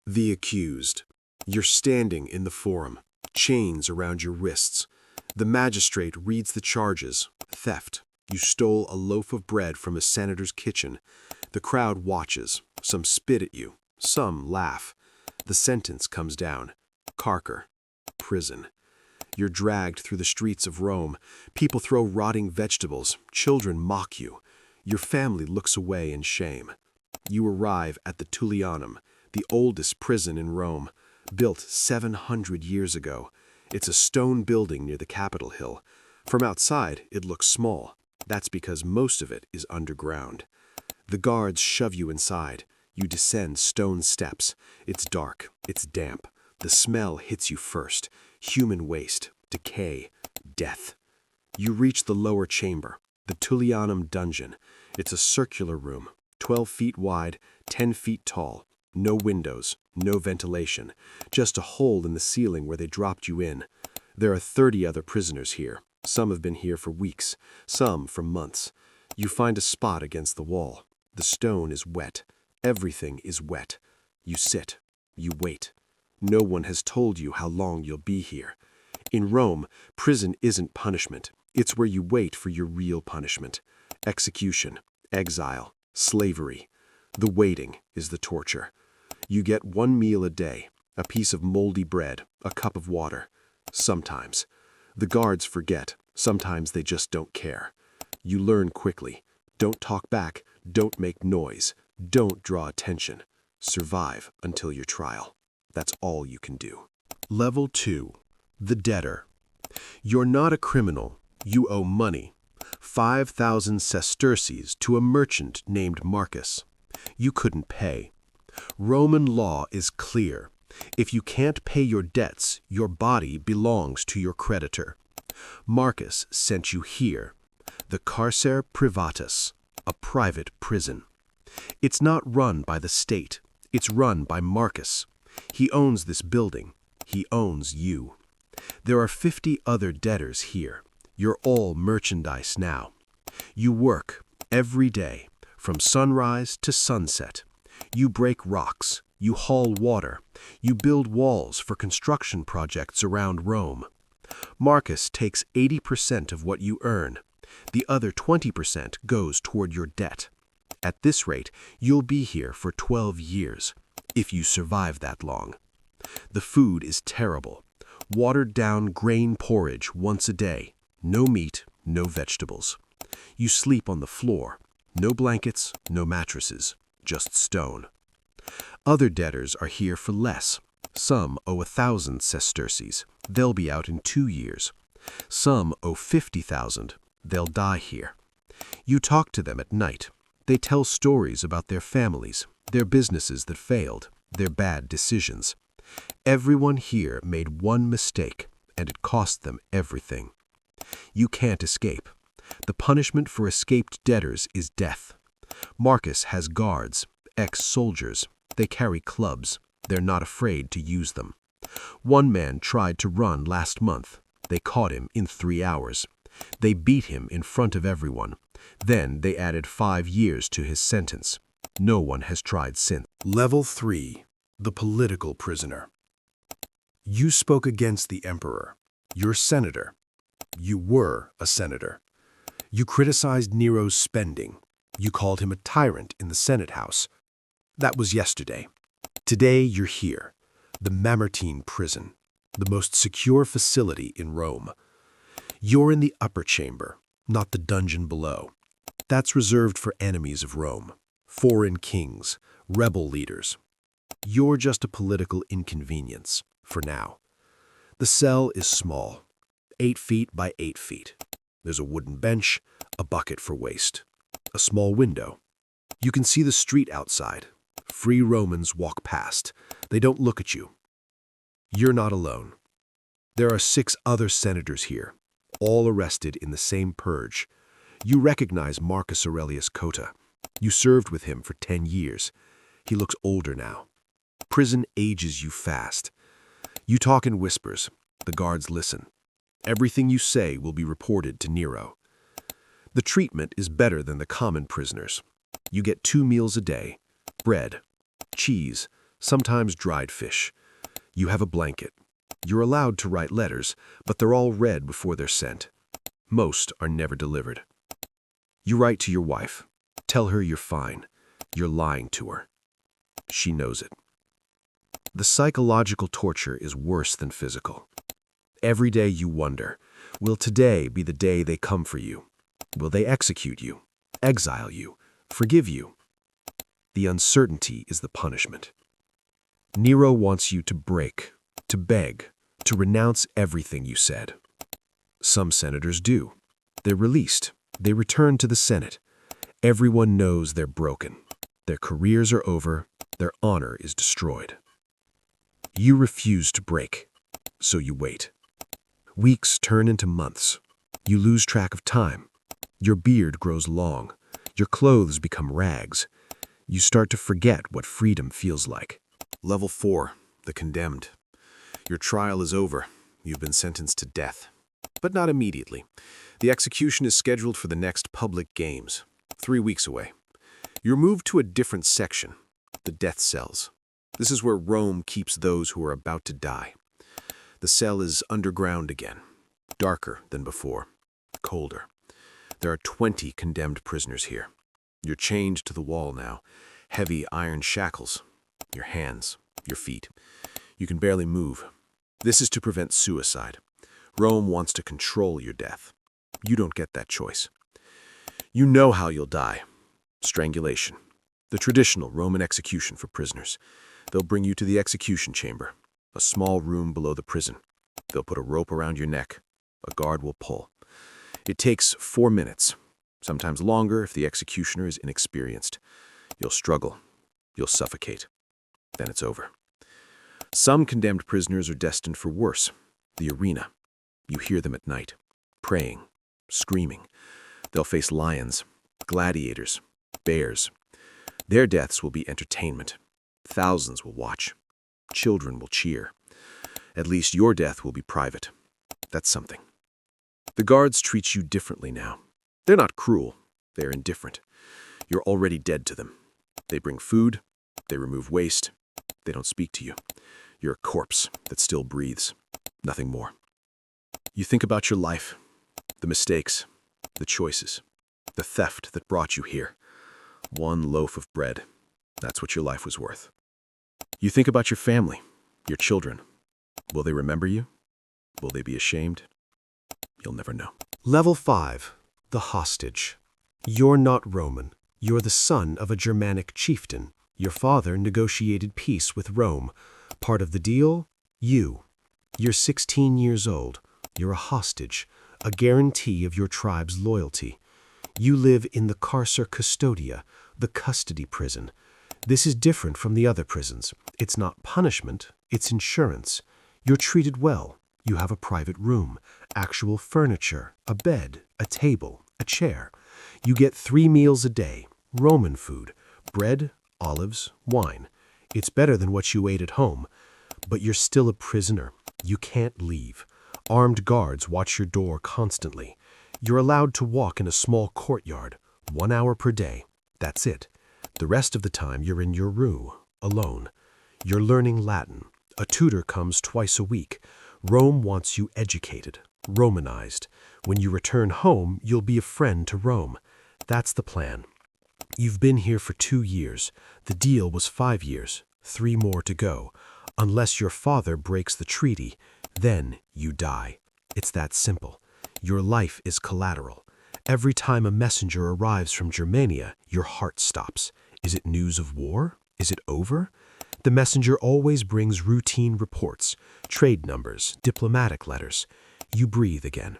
The accused. You're standing in the forum, chains around your wrists. The magistrate reads the charges. Theft. You stole a loaf of bread from a senator's kitchen. The crowd watches. Some spit at you. Some laugh. The sentence comes down. Carcer. Prison. You're dragged through the streets of Rome. People throw rotting vegetables. Children mock you. Your family looks away in shame. You arrive at the Tullianum, the oldest prison in Rome, built 700 years ago. It's a stone building near the Capitol Hill. From outside, it looks small. That's because most of it is underground. The guards shove you inside. You descend stone steps. It's dark. It's damp. The smell hits you first. Human waste, decay, death. You reach the lower chamber, the Tullianum dungeon. It's a circular room, 12 feet wide, 10 feet tall. No windows, no ventilation, just a hole in the ceiling where they dropped you in. There are 30 other prisoners here. Some have been here for weeks, some for months. You find a spot against the wall. The stone is wet. Everything is wet. You sit. You wait. No one has told you how long you'll be here. In Rome, prison isn't punishment. It's where you wait for your real punishment. Execution, exile, slavery. The waiting is the torture. You get one meal a day, a piece of moldy bread, a cup of water. Sometimes. The guards forget. Sometimes they just don't care. You learn quickly. Don't talk back. Don't make noise. Don't draw attention. Survive until your trial. That's all you can do. Level 2. The debtor. You're not a criminal. You owe money. 5,000 sesterces to a merchant named Marcus. You couldn't pay. Roman law is clear. If you can't pay your debts, your body belongs to your creditor. Marcus sent you here, the Carcer Privatus, a private prison. It's not run by the state. It's run by Marcus. He owns this building. He owns you. There are 50 other debtors here. You're all merchandise now. You work every day, from sunrise to sunset. You break rocks. You haul water. You build walls for construction projects around Rome. Marcus takes 80% of what you earn. The other 20% goes toward your debt. At this rate, you'll be here for 12 years, if you survive that long. The food is terrible. Watered-down grain porridge once a day. No meat, no vegetables. You sleep on the floor. No blankets, no mattresses, just stone. Other debtors are here for less. Some owe 1,000 sesterces. They'll be out in 2 years. Some owe 50,000. They'll die here. You talk to them at night. They tell stories about their families, their businesses that failed, their bad decisions. Everyone here made one mistake, and it cost them everything. You can't escape. The punishment for escaped debtors is death. Marcus has guards, ex-soldiers. They carry clubs. They're not afraid to use them. One man tried to run last month. They caught him in 3 hours. They beat him in front of everyone. Then they added 5 years to his sentence. No one has tried since. Level 3. The political prisoner. You spoke against the emperor. You're senator. You were a senator. You criticized Nero's spending. You called him a tyrant in the Senate House. That was yesterday. Today you're here, the Mamertine prison, the most secure facility in Rome. You're in the upper chamber, not the dungeon below. That's reserved for enemies of Rome, foreign kings, rebel leaders. You're just a political inconvenience, for now. The cell is small, 8 feet by 8 feet. There's a wooden bench, a bucket for waste, a small window. You can see the street outside. Free Romans walk past. They don't look at you. You're not alone. There are 6 other senators here, all arrested in the same purge. You recognize Marcus Aurelius Cotta. You served with him for 10 years. He looks older now. Prison ages you fast. You talk in whispers. The guards listen. Everything you say will be reported to Nero. The treatment is better than the common prisoners. You get 2 meals a day, bread, cheese, sometimes dried fish. You have a blanket. You're allowed to write letters, but they're all read before they're sent. Most are never delivered. You write to your wife. Tell her you're fine. You're lying to her. She knows it. The psychological torture is worse than physical. Every day you wonder, will today be the day they come for you? Will they execute you, exile you, forgive you? The uncertainty is the punishment. Nero wants you to break, to beg, to renounce everything you said. Some senators do. They're released. They return to the Senate. Everyone knows they're broken. Their careers are over. Their honor is destroyed. You refuse to break, so you wait. Weeks turn into months. You lose track of time. Your beard grows long. Your clothes become rags. You start to forget what freedom feels like. Level 4, the condemned. Your trial is over. You've been sentenced to death. But not immediately. The execution is scheduled for the next public games, 3 weeks away. You're moved to a different section, the death cells. This is where Rome keeps those who are about to die. The cell is underground again, darker than before, colder. There are 20 condemned prisoners here. You're chained to the wall now, heavy iron shackles, your hands, your feet. You can barely move. This is to prevent suicide. Rome wants to control your death. You don't get that choice. You know how you'll die. Strangulation. The traditional Roman execution for prisoners. They'll bring you to the execution chamber, a small room below the prison. They'll put a rope around your neck. A guard will pull. It takes 4 minutes, sometimes longer if the executioner is inexperienced. You'll struggle. You'll suffocate. Then it's over. Some condemned prisoners are destined for worse, the arena. You hear them at night, praying, screaming. They'll face lions, gladiators, bears. Their deaths will be entertainment. Thousands will watch. Children will cheer. At least your death will be private. That's something. The guards treat you differently now. They're not cruel. They're indifferent. You're already dead to them. They bring food. They remove waste. They don't speak to you. You're a corpse that still breathes. Nothing more. You think about your life, the mistakes, the choices, the theft that brought you here. 1 loaf of bread. That's what your life was worth. You think about your family, your children. Will they remember you? Will they be ashamed? You'll never know. Level 5, the hostage. You're not Roman. You're the son of a Germanic chieftain. Your father negotiated peace with Rome. Part of the deal? You. You're 16 years old. You're a hostage, a guarantee of your tribe's loyalty. You live in the Carcer Custodia, the custody prison. This is different from the other prisons. It's not punishment, it's insurance. You're treated well. You have a private room, actual furniture, a bed, a table, a chair. You get 3 meals a day, Roman food, bread, olives, wine. It's better than what you ate at home. But you're still a prisoner. You can't leave. Armed guards watch your door constantly. You're allowed to walk in a small courtyard, 1 hour per day. That's it. The rest of the time you're in your room, alone. You're learning Latin. A tutor comes twice a week. Rome wants you educated, Romanized. When you return home, you'll be a friend to Rome. That's the plan. You've been here for 2 years. The deal was 5 years, 3 more to go. Unless your father breaks the treaty, then you die. It's that simple. Your life is collateral. Every time a messenger arrives from Germania, your heart stops. Is it news of war? Is it over? The messenger always brings routine reports, trade numbers, diplomatic letters. You breathe again.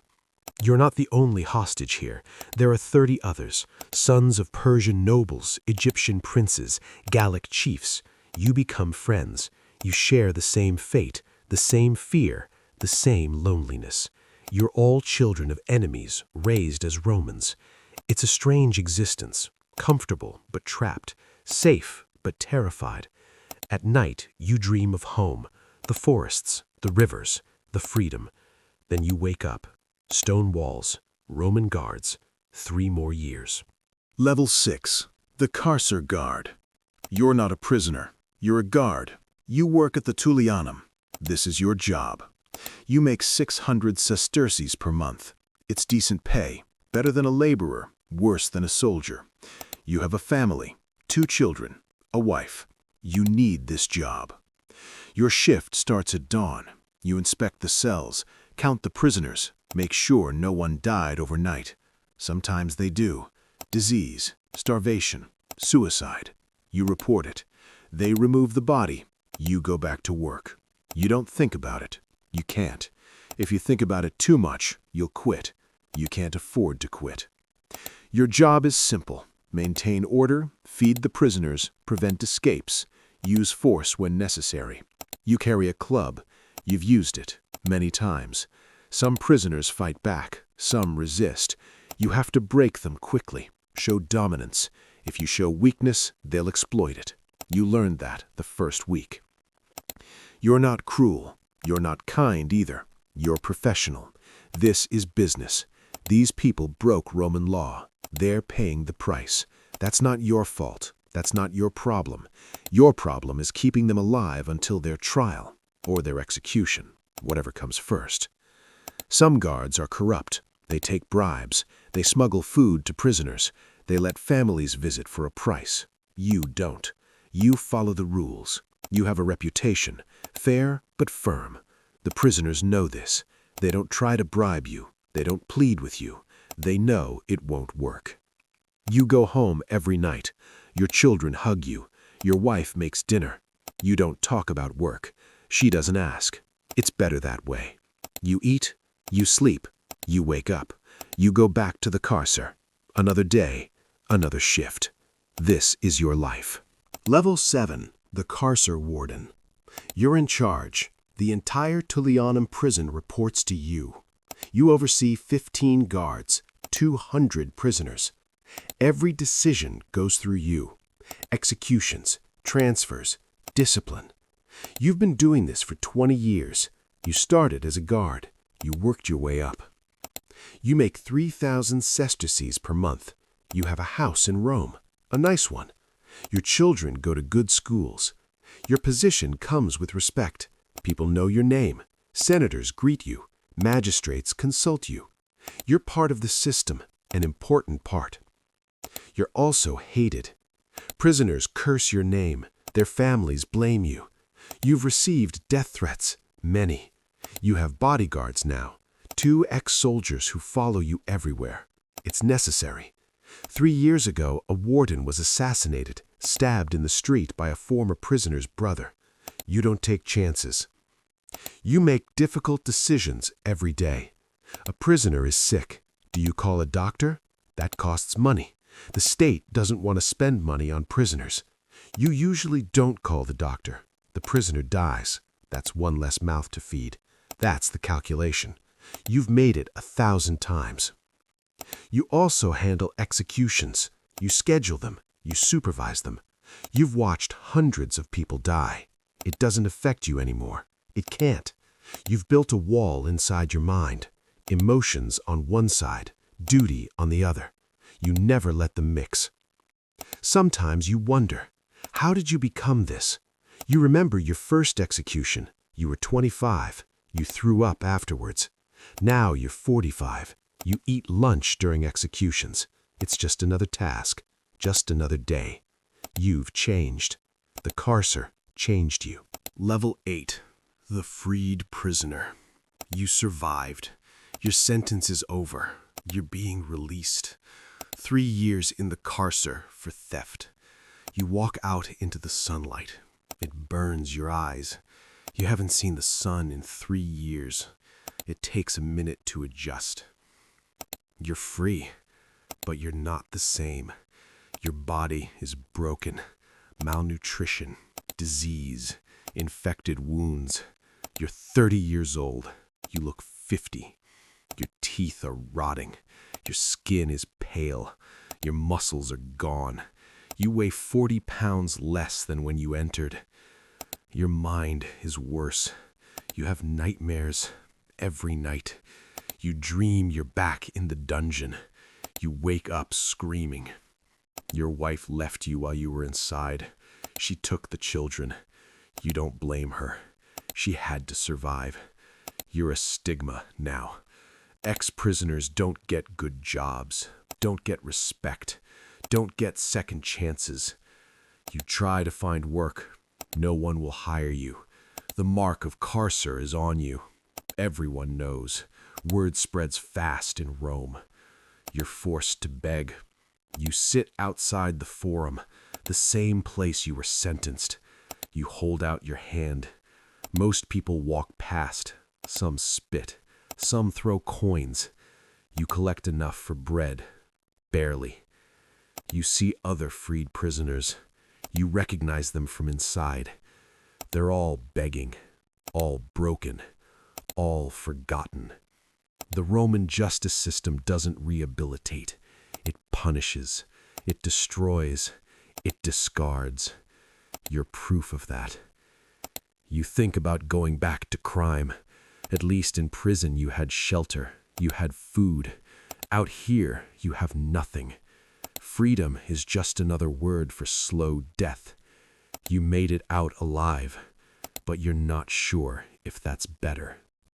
You're not the only hostage here. There are 30 others, sons of Persian nobles, Egyptian princes, Gallic chiefs. You become friends. You share the same fate, the same fear, the same loneliness. You're all children of enemies, raised as Romans. It's a strange existence, comfortable but trapped, safe but terrified. At night, you dream of home, the forests, the rivers, the freedom. Then you wake up. Stone walls, Roman guards, 3 more years. Level 6, the Carcer Guard. You're not a prisoner. You're a guard. You work at the Tullianum. This is your job. You make 600 sesterces per month. It's decent pay, better than a laborer, worse than a soldier. You have a family, 2 children, a wife. You need this job. Your shift starts at dawn. You inspect the cells, count the prisoners, make sure no one died overnight. Sometimes they do. Disease, starvation, suicide. You report it. They remove the body. You go back to work. You don't think about it. You can't. If you think about it too much, you'll quit. You can't afford to quit. Your job is simple. Maintain order, feed the prisoners, prevent escapes, use force when necessary. You carry a club. You've used it many times. Some prisoners fight back. Some resist. You have to break them quickly. Show dominance. If you show weakness, they'll exploit it. You learned that the first week. You're not cruel. You're not kind either. You're professional. This is business. These people broke Roman law. They're paying the price. That's not your fault. That's not your problem. Your problem is keeping them alive until their trial or their execution, whatever comes first. Some guards are corrupt. They take bribes. They smuggle food to prisoners. They let families visit for a price. You don't. You follow the rules. You have a reputation, fair but firm. The prisoners know this. They don't try to bribe you. They don't plead with you. They know it won't work. You go home every night. Your children hug you. Your wife makes dinner. You don't talk about work. She doesn't ask. It's better that way. You eat. You sleep. You wake up. You go back to the carcer. Another day, another shift. This is your life. Level 7, the carcer warden. You're in charge. The entire Tullianum prison reports to you. You oversee 15 guards, 200 prisoners. Every decision goes through you. Executions, transfers, discipline. You've been doing this for 20 years. You started as a guard. You worked your way up. You make 3,000 sesterces per month. You have a house in Rome, a nice one. Your children go to good schools. Your position comes with respect. People know your name. Senators greet you. Magistrates consult you. You're part of the system, an important part. You're also hated. Prisoners curse your name. Their families blame you. You've received death threats, many. You have bodyguards now, 2 ex-soldiers who follow you everywhere. It's necessary. 3 years ago, a warden was assassinated, stabbed in the street by a former prisoner's brother. You don't take chances. You make difficult decisions every day. A prisoner is sick. Do you call a doctor? That costs money. The state doesn't want to spend money on prisoners. You usually don't call the doctor. The prisoner dies. That's one less mouth to feed. That's the calculation. You've made it 1,000 times. You also handle executions. You schedule them. You supervise them. You've watched hundreds of people die. It doesn't affect you anymore. It can't. You've built a wall inside your mind. Emotions on one side, duty on the other. You never let them mix. Sometimes you wonder, how did you become this? You remember your first execution. You were 25. You threw up afterwards. Now you're 45. You eat lunch during executions. It's just another task, just another day. You've changed. The carcer changed you. Level 8. The freed prisoner. You survived. Your sentence is over. You're being released. 3 years in the carcer for theft. You walk out into the sunlight. It burns your eyes. You haven't seen the sun in 3 years. It takes a minute to adjust. You're free, but you're not the same. Your body is broken. Malnutrition, disease, infected wounds. You're 30 years old. You look 50. Your teeth are rotting. Your skin is pale. Your muscles are gone. You weigh 40 pounds less than when you entered. Your mind is worse. You have nightmares every night. You dream you're back in the dungeon. You wake up screaming. Your wife left you while you were inside. She took the children. You don't blame her. She had to survive. You're a stigma now. Ex-prisoners don't get good jobs, don't get respect, don't get second chances. You try to find work, no one will hire you. The mark of carcer is on you. Everyone knows. Word spreads fast in Rome. You're forced to beg. You sit outside the forum, the same place you were sentenced. You hold out your hand. Most people walk past. Some spit. Some throw coins. You collect enough for bread. Barely. You see other freed prisoners. You recognize them from inside. They're all begging, all broken, all forgotten. The Roman justice system doesn't rehabilitate. It punishes. It destroys. It discards. You're proof of that. You think about going back to crime. At least in prison you had shelter. You had food. Out here you have nothing. Freedom is just another word for slow death. You made it out alive, but you're not sure if that's better.